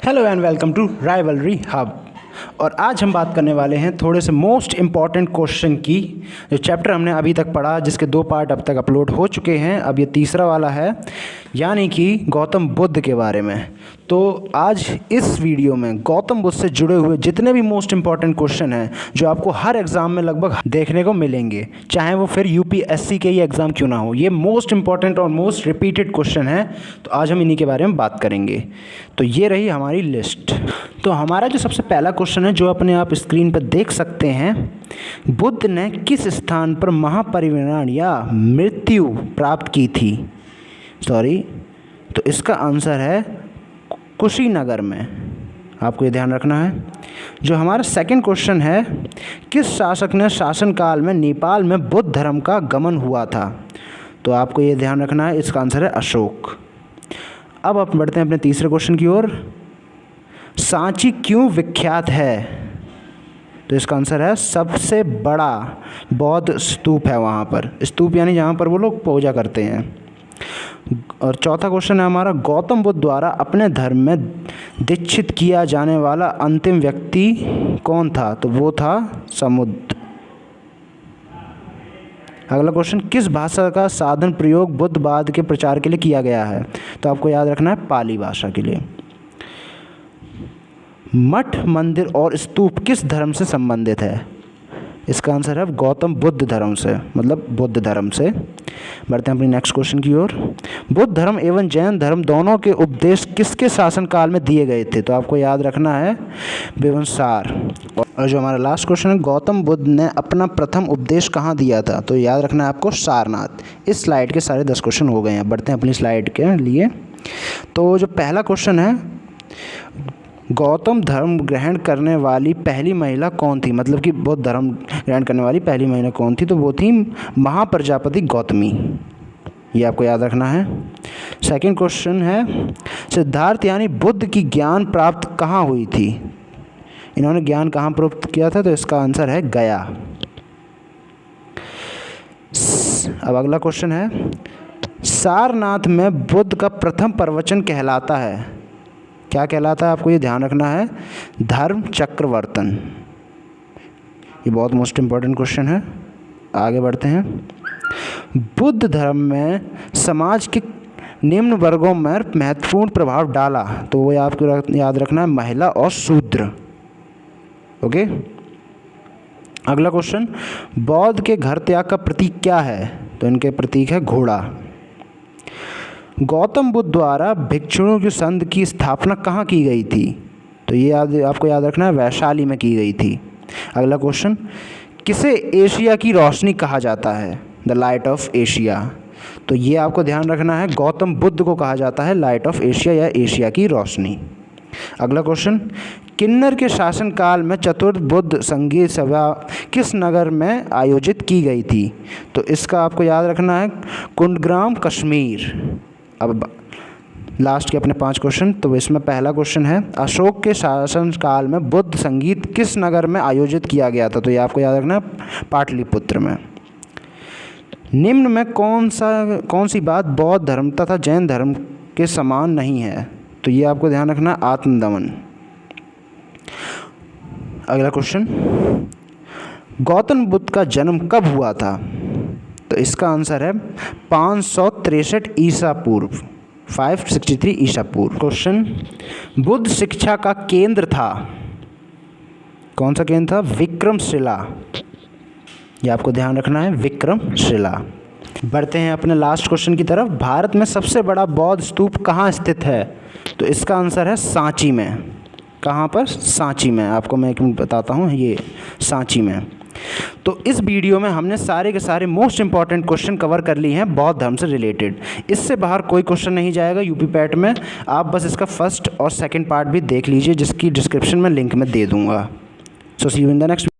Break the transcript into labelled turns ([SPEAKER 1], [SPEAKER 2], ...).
[SPEAKER 1] Hello and welcome to Rivalry Hub. और आज हम बात करने वाले हैं थोड़े से मोस्ट इम्पॉर्टेंट क्वेश्चन की। जो चैप्टर हमने अभी तक पढ़ा, जिसके 2 पार्ट अब तक अपलोड हो चुके हैं, अब ये तीसरा वाला है, यानी कि गौतम बुद्ध के बारे में। तो आज इस वीडियो में गौतम बुद्ध से जुड़े हुए जितने भी मोस्ट इम्पॉर्टेंट क्वेश्चन हैं, जो आपको हर एग्ज़ाम में लगभग देखने को मिलेंगे, चाहे वो फिर यूपीएससी के ही एग्ज़ाम क्यों ना हो, ये मोस्ट इम्पॉर्टेंट और मोस्ट रिपीटेड क्वेश्चन है। तो आज हम इन्हीं के बारे में बात करेंगे। तो ये रही हमारी लिस्ट। तो हमारा जो सबसे पहला क्वेश्चन है, जो अपने आप स्क्रीन पर देख सकते हैं, बुद्ध ने किस स्थान पर महापरिनिर्वाण या मृत्यु प्राप्त की थी? तो इसका आंसर है कुशीनगर में। आपको ये ध्यान रखना है। जो हमारा सेकंड क्वेश्चन है, किस शासक ने शासनकाल में नेपाल में बुद्ध धर्म का गमन हुआ था? तो आपको ये ध्यान रखना है, इसका आंसर है अशोक। अब आप बढ़ते हैं अपने तीसरे क्वेश्चन की ओर। सांची क्यों विख्यात है? तो इसका आंसर है सबसे बड़ा बौद्ध स्तूप है वहाँ पर। स्तूप यानी जहाँ पर वो लोग पूजा करते हैं। और चौथा क्वेश्चन है हमारा, गौतम बुद्ध द्वारा अपने धर्म में दीक्षित किया जाने वाला अंतिम व्यक्ति कौन था? तो वो था समुद्र। अगला क्वेश्चन, किस भाषा का साधन प्रयोग बुद्धवाद के प्रचार के लिए किया गया है? तो आपको याद रखना है पाली भाषा के लिए। मठ, मंदिर और स्तूप किस धर्म से संबंधित है? इसका आंसर है गौतम बुद्ध धर्म से, मतलब बुद्ध धर्म से। बढ़ते हैं अपनी नेक्स्ट क्वेश्चन की ओर। बुद्ध धर्म एवं जैन धर्म दोनों के उपदेश किसके शासनकाल में दिए गए थे? तो आपको याद रखना है बिंबिसार। और जो हमारा लास्ट क्वेश्चन है, गौतम बुद्ध ने अपना प्रथम उपदेश कहाँ दिया था? तो याद रखना है आपको सारनाथ। इस स्लाइड के सारे 10 क्वेश्चन हो गए हैं। बढ़ते हैं अपनी स्लाइड के लिए। तो जो पहला क्वेश्चन है, गौतम धर्म ग्रहण करने वाली पहली महिला कौन थी? मतलब कि बुद्ध धर्म ग्रहण करने वाली पहली महिला कौन थी? तो वो थी महाप्रजापति गौतमी। ये आपको याद रखना है। सेकंड क्वेश्चन है, सिद्धार्थ यानी बुद्ध की ज्ञान प्राप्त कहाँ हुई थी? इन्होंने ज्ञान कहाँ प्राप्त किया था? तो इसका आंसर है गया। अब अगला क्वेश्चन है, सारनाथ में बुद्ध का प्रथम प्रवचन कहलाता है, क्या कहलाता है? आपको ये ध्यान रखना है, धर्म चक्रवर्तन। ये बहुत मोस्ट इम्पॉर्टेंट क्वेश्चन है। आगे बढ़ते हैं। बुद्ध धर्म में समाज के निम्न वर्गों में महत्वपूर्ण प्रभाव डाला, तो वो आपको याद रखना है महिला और शूद्र। ओके। अगला क्वेश्चन, बौद्ध के घर त्याग का प्रतीक क्या है? तो इनके प्रतीक है घोड़ा। गौतम बुद्ध द्वारा भिक्षुओं के संघ की स्थापना कहाँ की गई थी? तो ये आपको याद रखना है, वैशाली में की गई थी। अगला क्वेश्चन, किसे एशिया की रोशनी कहा जाता है? The light of Asia. तो ये आपको ध्यान रखना है, गौतम बुद्ध को कहा जाता है लाइट ऑफ एशिया या एशिया की रोशनी। अगला क्वेश्चन, किन्नर के शासनकाल में चतुर्थ बुद्ध संगीत सभा किस नगर में आयोजित की गई थी? तो इसका आपको याद रखना है, कुंडग्राम, कश्मीर। अब लास्ट के अपने 5 क्वेश्चन। तो इसमें पहला क्वेश्चन है, अशोक के शासनकाल में बुद्ध संगीत किस नगर में आयोजित किया गया था? तो ये आपको याद रखना है, पाटलिपुत्र में। निम्न में कौन सी बात बौद्ध धर्म तथा जैन धर्म के समान नहीं है? तो ये आपको ध्यान रखना, आत्मदमन। अगला क्वेश्चन, गौतम बुद्ध का जन्म कब हुआ था? तो इसका आंसर है 563 ईसा पूर्व, 563 ईसा पूर्व। क्वेश्चन, बुद्ध शिक्षा का केंद्र था, कौन सा केंद्र था? विक्रमशिला। ये आपको ध्यान रखना है, विक्रमशिला। बढ़ते हैं अपने लास्ट क्वेश्चन की तरफ। भारत में सबसे बड़ा बौद्ध स्तूप कहाँ स्थित है? तो इसका आंसर है सांची में। कहाँ पर? सांची में। आपको मैं एक मिनट बताता हूँ, ये सांची में। तो इस वीडियो में हमने सारे के सारे मोस्ट इंपॉर्टेंट क्वेश्चन कवर कर लिए हैं बौद्ध धर्म से रिलेटेड। इससे बाहर कोई क्वेश्चन नहीं जाएगा यूपी पैट में। आप बस इसका फर्स्ट और सेकंड पार्ट भी देख लीजिए, जिसकी डिस्क्रिप्शन में लिंक में दे दूंगा। सो सी यू इन द नेक्स्ट।